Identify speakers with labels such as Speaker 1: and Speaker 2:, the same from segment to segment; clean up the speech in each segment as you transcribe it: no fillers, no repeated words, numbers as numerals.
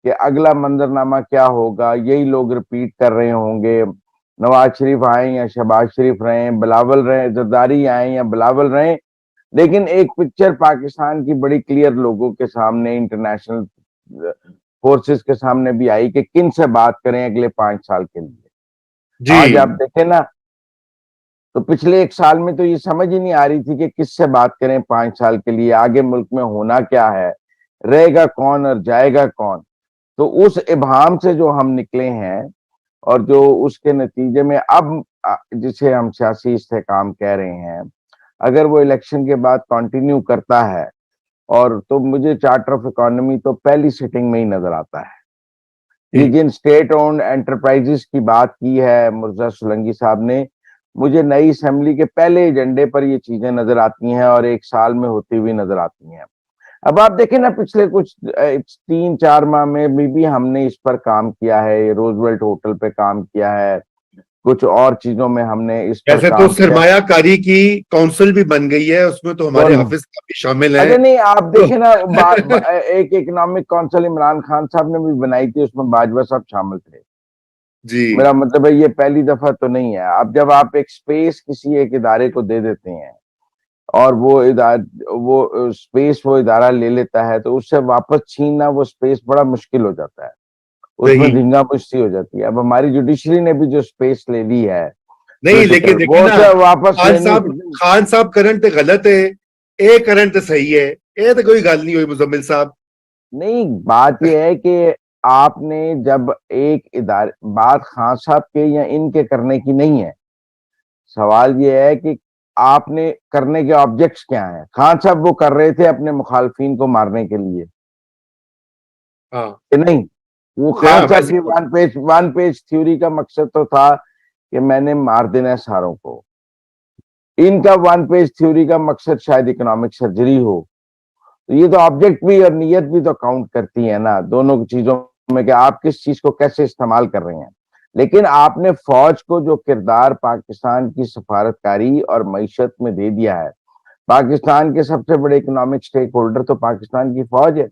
Speaker 1: کہ اگلا منظرنامہ کیا ہوگا، یہی لوگ ریپیٹ کر رہے ہوں گے، نواز شریف آئیں یا شہباز شریف رہیں، بلاول رہیں، زرداری آئیں یا بلاول رہیں، لیکن ایک پکچر پاکستان کی بڑی کلیئر لوگوں کے سامنے، انٹرنیشنل فورسز کے سامنے بھی آئی کہ کن سے بات کریں اگلے 5 سال کے لیے۔ آج آپ دیکھیں نا تو پچھلے 1 سال میں تو یہ سمجھ ہی نہیں آ رہی تھی کہ کس سے بات کریں 5 سال کے لیے، آگے ملک میں ہونا کیا ہے، رہے گا کون اور جائے گا کون۔ تو اس ابہام سے جو ہم نکلے ہیں اور جو اس کے نتیجے میں اب جسے ہم سیاسی استحکام کہہ رہے ہیں، اگر وہ الیکشن کے بعد کنٹینیو کرتا ہے اور تو مجھے چارٹر آف اکانومی تو پہلی سیٹنگ میں ہی نظر آتا ہے۔ یہ جن اسٹیٹ اونڈ انٹرپرائزز کی بات کی ہے مرزا سولنگی صاحب نے، مجھے نئی اسمبلی کے پہلے ایجنڈے پر یہ چیزیں نظر آتی ہیں اور 1 سال میں ہوتی ہوئی نظر آتی ہیں۔ اب آپ دیکھیں نا پچھلے کچھ 3-4 ماہ میں بھی ہم نے اس پر کام کیا ہے، روزویلٹ ہوٹل پہ کام کیا ہے، کچھ اور چیزوں میں ہم نے اس پر
Speaker 2: ایسے
Speaker 1: کام
Speaker 2: تو
Speaker 1: کیا۔
Speaker 2: سرمایہ کاری کی کونسل بھی بن گئی ہے، اس میں تو ہمارے حافظ صاحب بھی شامل ہیں۔
Speaker 1: اچھا نہیں، آپ دیکھیں نا ایک اکنامک کونسل عمران خان صاحب نے بھی بنائی تھی، اس میں باجوہ صاحب شامل تھے۔
Speaker 2: جی
Speaker 1: میرا مطلب ہے یہ پہلی دفعہ تو نہیں ہے۔ اب جب آپ ایک سپیس کسی ایک ادارے کو دے دیتے ہیں اور وہ سپیس وہ ادارہ لے لیتا ہے تو اس سے واپس چھیننا وہ سپیس بڑا مشکل ہو جاتا ہے، اس میں دھنگا پشتی ہو جاتی ہے۔ اب ہماری جوڈیشری نے بھی جو سپیس لے لی ہے
Speaker 2: نہیں، لیکن دیکھیں نا
Speaker 1: واپس
Speaker 2: خان صاحب کرن تے غلط ہے، اے کرن تے صحیح ہے، اے تو کوئی گل نہیں ہوئی مزمل صاحب۔
Speaker 1: نہیں، بات یہ ہے کہ آپ نے جب ایک ادارے، بات خان صاحب کے یا ان کے کرنے کی نہیں ہے، سوال یہ ہے کہ آپ نے کرنے کے آبجیکٹس کیا ہیں۔ خان صاحب وہ کر رہے تھے اپنے مخالفین کو مارنے کے لیے کہ نہیں؟ وہ خان صاحب کی ون پیج تھیوری کا مقصد تو تھا کہ میں نے مار دینا ہے ساروں کو، ان کا ون پیج تھیوری کا مقصد شاید اکنامک سرجری ہو۔ یہ تو آبجیکٹ بھی اور نیت بھی تو کاؤنٹ کرتی ہے نا دونوں چیزوں میں، کہ آپ کس چیز کو کیسے استعمال کر رہے ہیں۔ لیکن آپ نے فوج کو جو کردار پاکستان کی سفارتکاری اور معیشت میں دے دیا ہے، پاکستان کے سب سے بڑے اکنامک سٹیک ہولڈر تو پاکستان کی فوج ہے۔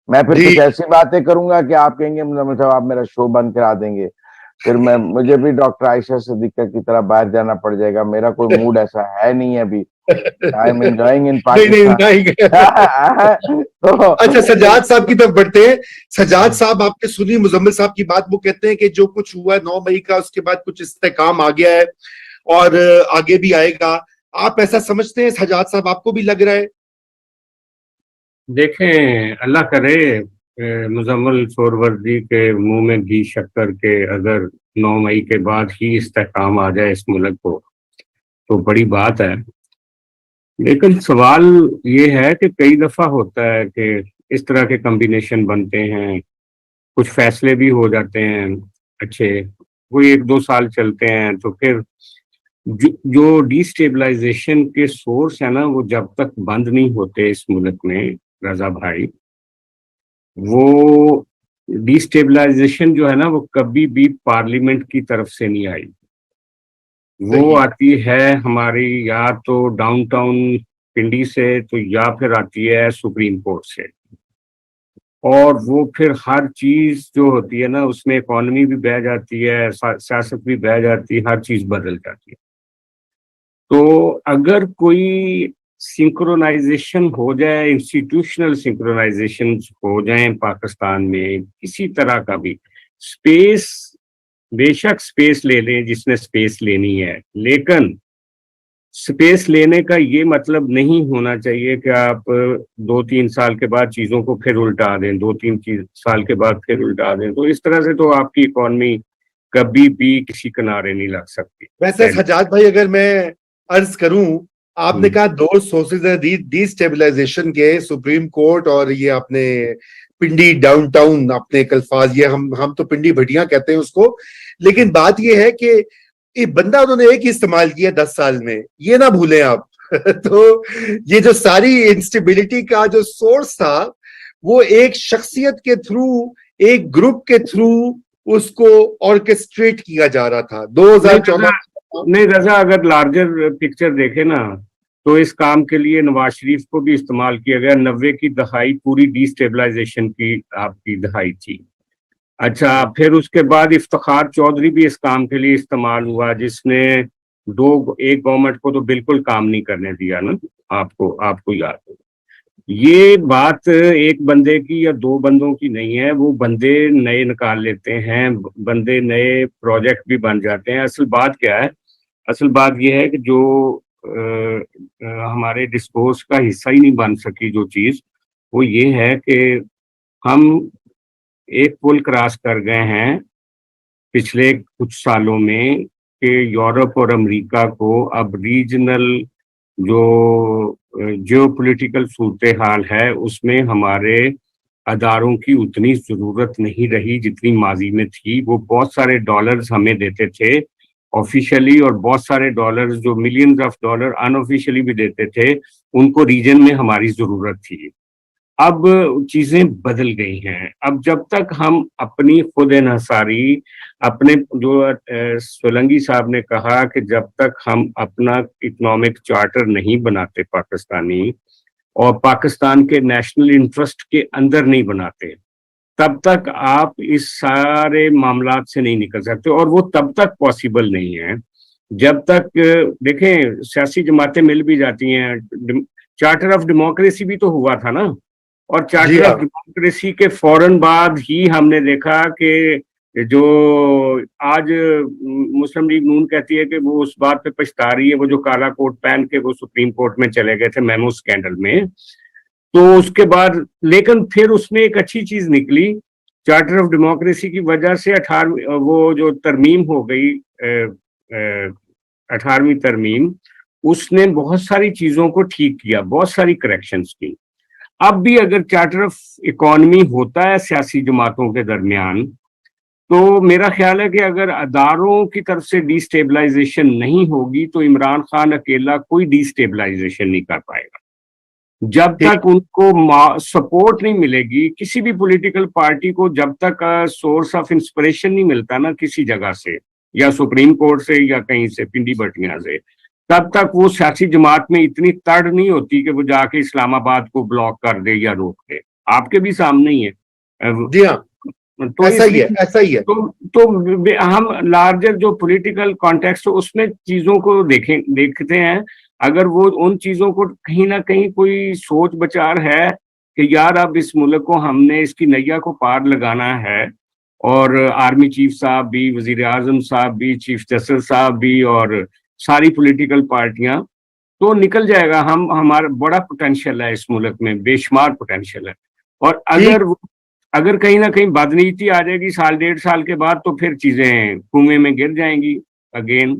Speaker 1: میں پھر کچھ ایسی باتیں کروں گا کہ آپ کہیں گے مزمل صاحب آپ میرا شو بند کرا دیں گے، پھر مجھے بھی ڈاکٹر عائشہ صدیقہ کی طرح باہر جانا پڑ جائے گا۔ میرا کوئی موڈ ایسا ہے نہیں ابھی، I'm enjoying in Pakistan۔
Speaker 2: اچھا سجاد صاحب کی طرف بڑھتے ہیں۔ سجاد صاحب آپ نے سنی مزمل صاحب کی بات، وہ کہتے ہیں کہ جو کچھ ہوا ہے 9 مئی کا، اس کے بعد کچھ استحکام آ گیا ہے اور آگے بھی آئے گا۔ آپ ایسا سمجھتے ہیں سجاد صاحب؟ آپ کو بھی لگ رہا ہے؟
Speaker 3: دیکھیں، اللہ کرے مزمل سوروردی کے منہ میں گھی شکر کے اگر 9 مئی کے بعد ہی استحکام آ جائے اس ملک کو تو بڑی بات ہے۔ لیکن سوال یہ ہے کہ کئی دفعہ ہوتا ہے کہ اس طرح کے کمبینیشن بنتے ہیں، کچھ فیصلے بھی ہو جاتے ہیں اچھے، وہ 1-2 سال چلتے ہیں، تو پھر جو ڈی سٹیبلائزیشن کے سورس ہے نا وہ جب تک بند نہیں ہوتے اس ملک میں رضا بھائی، وہ ڈی سٹیبلائزیشن جو ہے نا وہ کبھی بھی پارلیمنٹ کی طرف سے نہیں آئی، وہ آتی ہے ہماری یا تو ڈاؤن ٹاؤن پنڈی سے تو یا پھر آتی ہے سپریم کورٹ سے، اور وہ پھر ہر چیز جو ہوتی ہے نا اس میں اکانومی بھی بہ جاتی ہے، سیاست بھی بہ جاتی ہے، ہر چیز بدل جاتی ہے۔ تو اگر کوئی سنکرونائزیشن ہو جائے، انسٹیٹیوشنل سنکرونائزیشن ہو جائیں پاکستان میں کسی طرح کا بھی، سپیس بے شک سپیس لے لیں جس نے سپیس لینی ہے، لیکن سپیس لینے کا یہ مطلب نہیں ہونا چاہیے کہ آپ 2-3 سال کے بعد چیزوں کو پھر الٹا دیں، 2-3 سال کے بعد پھر الٹا دیں، تو اس طرح سے تو آپ کی اکانومی کبھی بھی کسی کنارے نہیں لگ سکتی۔
Speaker 2: ویسے سجاد بھائی اگر میں عرض کروں، آپ نے کہا 2 سورسز ہیں ڈی سٹیبلائزیشن کے، سپریم کورٹ اور یہ آپ نے پنڈی ڈاؤن ٹاؤن، اپنے ایک الفاظ یہ ہم تو پنڈی بھٹیاں کہتے ہیں اس کو، لیکن بات یہ ہے کہ یہ بندہ انہوں نے ایک ہی استعمال کیا 10 سال میں، یہ نہ بھولیں آپ۔ تو یہ جو ساری انسٹیبلٹی کا جو سورس تھا وہ ایک شخصیت کے تھرو، ایک گروپ کے تھرو اس کو آرکسٹریٹ کیا جا رہا تھا۔ 2014
Speaker 3: نہیں رضا، اگر لارجر پکچر دیکھے نا تو اس کام کے لیے نواز شریف کو بھی استعمال کیا گیا. 90 کی دہائی پوری ڈی اسٹیبلائزیشن کی آپ کی دہائی تھی. اچھا پھر اس کے بعد افتخار چودھری بھی اس کام کے لیے استعمال ہوا, جس نے ایک گورنمنٹ کو تو بالکل کام نہیں کرنے دیا نا, آپ کو یاد ہو. یہ بات ایک بندے کی یا دو بندوں کی نہیں ہے, وہ بندے نئے نکال لیتے ہیں, بندے نئے پروجیکٹ بھی بن جاتے ہیں. اصل بات کیا ہے؟ اصل بات یہ ہے کہ جو ہمارے ڈسکورس کا حصہ ہی نہیں بن سکی جو چیز, وہ یہ ہے کہ ہم ایک پل کراس کر گئے ہیں پچھلے کچھ سالوں میں کہ یورپ اور امریکہ کو اب ریجنل جو پولیٹیکل صورتحال ہے اس میں ہمارے اداروں کی اتنی ضرورت نہیں رہی جتنی ماضی میں تھی. وہ بہت سارے ڈالرز ہمیں دیتے تھے آفیشلی, اور بہت سارے ڈالرز جو millions of dollar in officially بھی دیتے تھے, ان کو ریجن میں ہماری ضرورت تھی. اب چیزیں بدل گئی ہیں. اب جب تک ہم اپنی خود انحصاری, اپنے جو سولنگی صاحب نے کہا کہ جب تک ہم اپنا اکنامک چارٹر نہیں بناتے پاکستانی, اور پاکستان کے نیشنل انٹرسٹ کے اندر نہیں بناتے, تب تک آپ اس سارے معاملات سے نہیں نکل سکتے. اور وہ تب تک پاسبل نہیں ہے جب تک, دیکھیں سیاسی جماعتیں مل بھی جاتی ہیں. چارٹر آف ڈیموکریسی بھی تو ہوا تھا نا, اور چارٹر آف ڈیموکریسی کے فوراً بعد ہی ہم نے دیکھا کہ جو آج مسلم لیگ نون کہتی ہے کہ وہ اس بات پہ پچھتا رہی ہے, وہ جو کالا کوٹ پہن کے وہ سپریم کورٹ میں چلے گئے تھے میمو اسکینڈل میں, تو اس کے بعد لیکن پھر اس میں ایک اچھی چیز نکلی. چارٹر آف ڈیموکریسی کی وجہ سے 18 وہ جو ترمیم ہو گئی 18ویں ترمیم, اس نے بہت ساری چیزوں کو ٹھیک کیا, بہت ساری کریکشنز کی. اب بھی اگر چارٹر آف اکانومی ہوتا ہے سیاسی جماعتوں کے درمیان, تو میرا خیال ہے کہ اگر اداروں کی طرف سے ڈی اسٹیبلائزیشن نہیں ہوگی تو عمران خان اکیلا کوئی ڈی اسٹیبلائزیشن نہیں کر پائے گا. جب تک ان کو سپورٹ نہیں ملے گی کسی بھی پولیٹیکل پارٹی کو, جب تک سورس آف انسپریشن نہیں ملتا نا کسی جگہ سے, یا سپریم کورٹ سے یا کہیں سے پنڈی بٹیاں سے, تب تک وہ سیاسی جماعت میں اتنی تڑ نہیں ہوتی کہ وہ جا کے اسلام آباد کو بلاک کر دے یا روک دے. آپ کے بھی سامنے ہی ہے.
Speaker 2: جی ہاں,
Speaker 3: تو
Speaker 2: ایسا ہی ہے.
Speaker 3: تو ہم لارجر جو پولیٹیکل کانٹیکسٹ اس میں چیزوں کو دیکھتے ہیں. اگر وہ ان چیزوں کو کہیں نہ کہیں کوئی سوچ بچار ہے کہ یار اب اس ملک کو ہم نے اس کی نیا کو پار لگانا ہے, اور آرمی چیف صاحب بھی, وزیر اعظم صاحب بھی, چیف جسٹس صاحب بھی, اور ساری پولیٹیکل پارٹیاں, تو نکل جائے گا. ہمارا بڑا پوٹینشیل ہے اس ملک میں, بے شمار پوٹینشیل ہے. اور اگر کہیں نہ کہیں بدنیتی آ جائے گی 1.5 سال کے بعد, تو پھر چیزیں کنویں میں گر جائیں گی اگین.